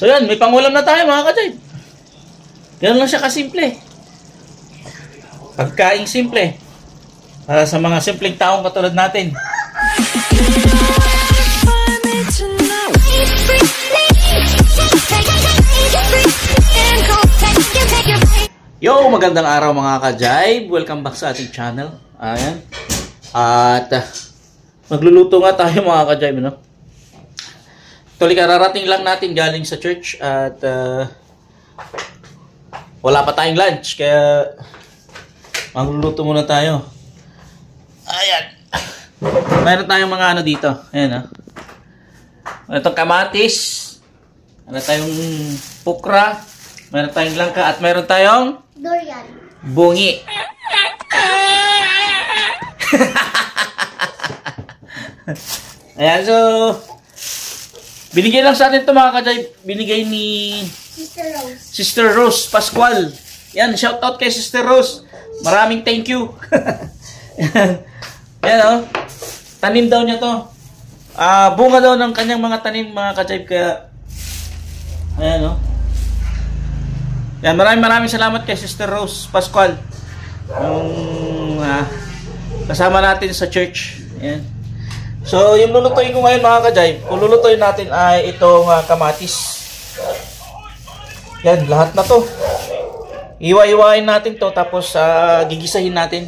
So yan, may pangulam na tayo mga ka-jive. Ganun lang siya kasimple. Pagkaing simple. Para sa mga simpleng taong katulad natin. Yo, magandang araw mga ka-jive. Welcome back sa ating channel. Ayan. At magluluto nga tayo mga ka-jive, no? Actually, kararating lang natin galing sa church at wala pa tayong lunch, kaya magluluto muna tayo. Ayan. Mayroon tayong mga ano dito. Ayan, ha. Mayroon tayong kamatis. Mayroon tayong pukra. Mayroon tayong langka. At mayroon tayong durian. Bungi. Ayan, so binigay lang sa atin ito mga ka-jive. Binigay ni Sister Rose Pascual. Yan, shout out kay Sister Rose. Maraming thank you. Yan, oh. Tanim daw niya to. Bunga daw ng kanyang mga tanim mga ka-jive. Kaya ayan, oh. Yan, maraming salamat kay Sister Rose Pascual. Yung kasama natin sa church. Yan. So, yung lulutuin ko ngayon mga ka-jive, kung lulutuin natin ay itong kamatis. Yan, lahat na to. Iwa-iwain natin to, tapos gigisahin natin.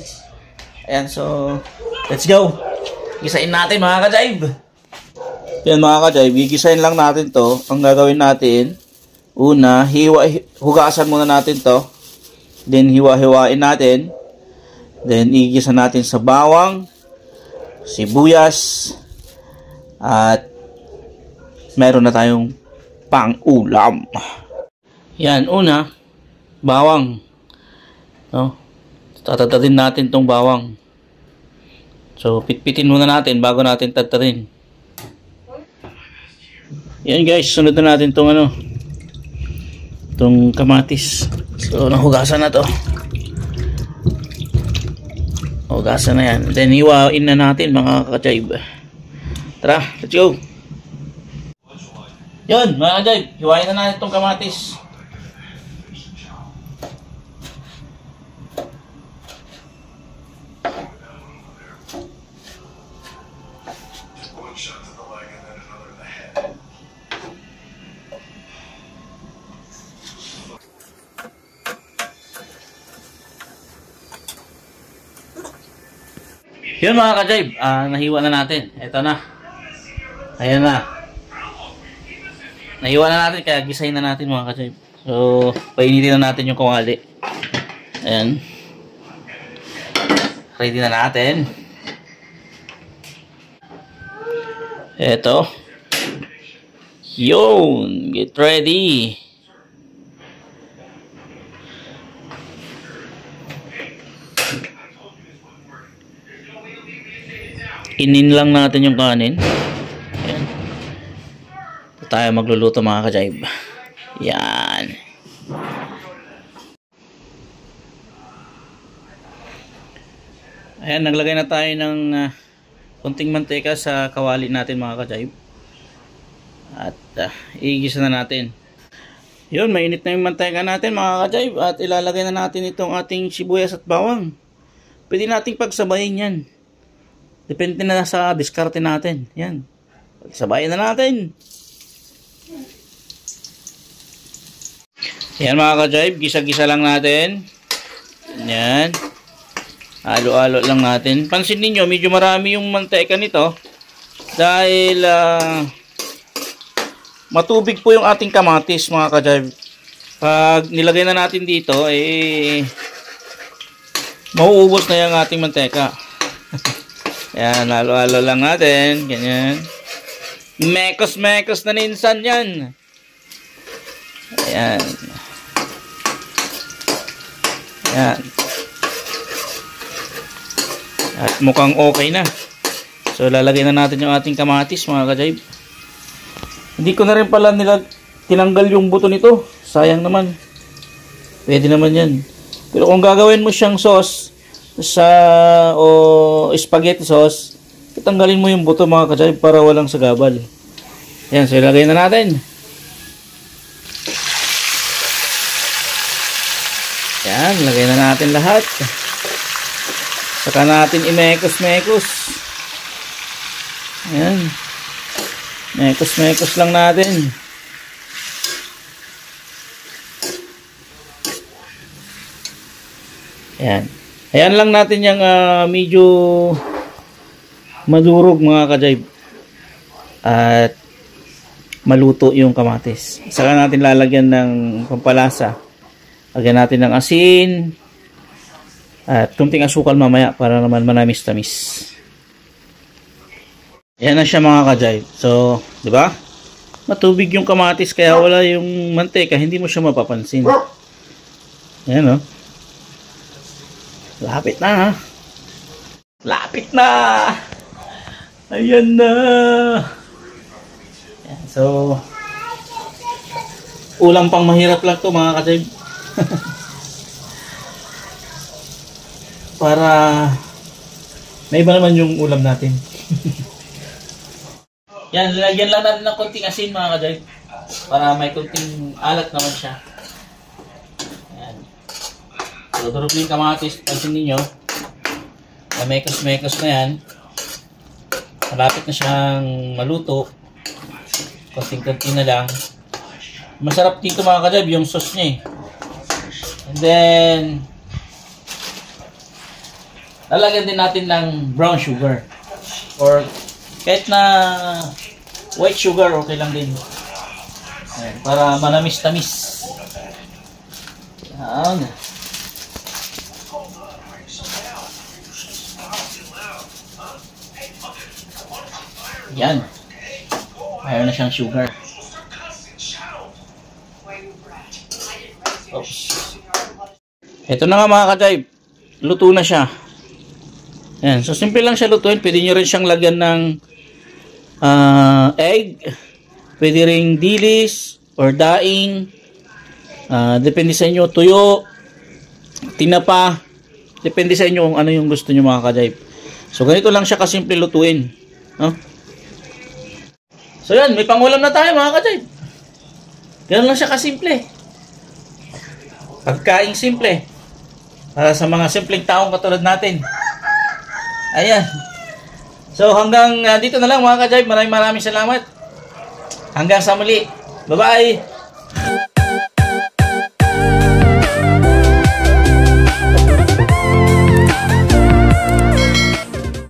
Ayan, so, let's go. Gisahin natin mga ka-jive. Yan mga ka-jive, gigisahin lang natin to. Ang gagawin natin, una, hugasan muna natin to. Then, hiwa-hiwain natin. Then, igisa natin sa bawang, sibuyas, at meron na tayong pang-ulam. Yan, una, bawang. No? Tatatarin natin tong bawang. So, pitpitin muna natin bago natin tatarin. Yan guys, sunod na natin tong tong kamatis. So, nahugasan na to. Hugasan na yan. Then, hiwain na natin mga ka-jive. Tara, let's go. Yun, mga ka-jive. Hiwain na natin itong kamatis. Yun mga ka-jive, nahiwa na natin. Ito na. Ayan na. Nahiwa na natin, kaya gisahin na natin mga ka-jive. So, painitin na natin yung kawali. Ayan. Ready na natin. Ito. Yun. Get ready. Inin lang natin yung kanin. Ayan. Ito tayo magluluto mga ka-jive. Yan. Ayan, naglagay na tayo ng kunting mantika sa kawali natin mga ka-jive. At igisa na natin. Yun, mainit na yung mantika natin mga ka-jive. At ilalagay na natin itong ating sibuyas at bawang. Pwede nating pagsabayin yan. Depende na sa diskarte natin. Yan. Sabayin na natin. Yan mga ka-jive. Gisa-gisa lang natin. Yan. Halo-halo lang natin. Pansin ninyo, medyo marami yung mantika nito. Dahil matubig po yung ating kamatis mga ka-jive. Pag nilagay na natin dito, mauubos na yung ating mantika. Yan, halo-halo lang natin. Ganyan. Mekos-mekos na ninsan yan. Ayan. Ayan. At mukhang okay na. So, lalagay na natin yung ating kamatis, mga ka-jive. Hindi ko na rin pala tinanggal yung buto nito. Sayang naman. Pwede naman yan. Pero kung gagawin mo siyang sauce, o spaghetti sauce, itanggalin mo yung buto mga ka-jive para walang sagabal. Yan, so ilagay na natin. Yan, lagay na natin lahat. Saka natin imekos-mekos. Ayan. Mekos-mekos lang natin. Ayan. Ayan lang natin yung medyo madurog mga ka-jive. At maluto yung kamatis. Saka natin lalagyan ng pampalasa. Lagyan natin ng asin. At kunting asukal mamaya para naman manamis-tamis. Ayan na siya mga ka-jive. So, di ba? Matubig yung kamatis kaya wala yung mantika. Hindi mo siya mapapansin. Ayan o. Lapit na ha. Lapit na. Ayan na. Ayan, so, ulam pang mahirap lang to mga ka-jive. Para may iba naman yung ulam natin. Yan, lagyan lang natin ng konting asin mga ka-jive. Para may konting alat naman siya. Yan. So, durog na yung kamatis. Pansin ninyo. Mekos-mekos na yan. Malapit na siyang maluto. Konting-konting na lang. Masarap dito mga ka-jive yung sauce niya eh. And then lalagyan din natin ng brown sugar. Or kahit na white sugar, okay lang din. Ayan, para manamis-tamis. Ayan. Yan. Mayroon na siyang sugar. Oops. Ito na nga mga ka-jive. Luto na siya. Ayan. So, simple lang siya lutuin. Pwede nyo rin siyang lagyan ng egg. Pwede ring dilis or daing. Depende sa inyo. Tuyo. Tinapa. Depende sa inyo kung ano yung gusto nyo mga ka-jive. So, ganito lang siya kasimple lutuin. No? So, yan. May pangulam na tayo mga ka-jive. Ganun lang siya kasimple. Pagkaing simple. Para sa mga simpleng taong katulad natin. Ayan. So hanggang dito na lang mga ka-jive. Maraming salamat. Hanggang sa muli. Bye-bye.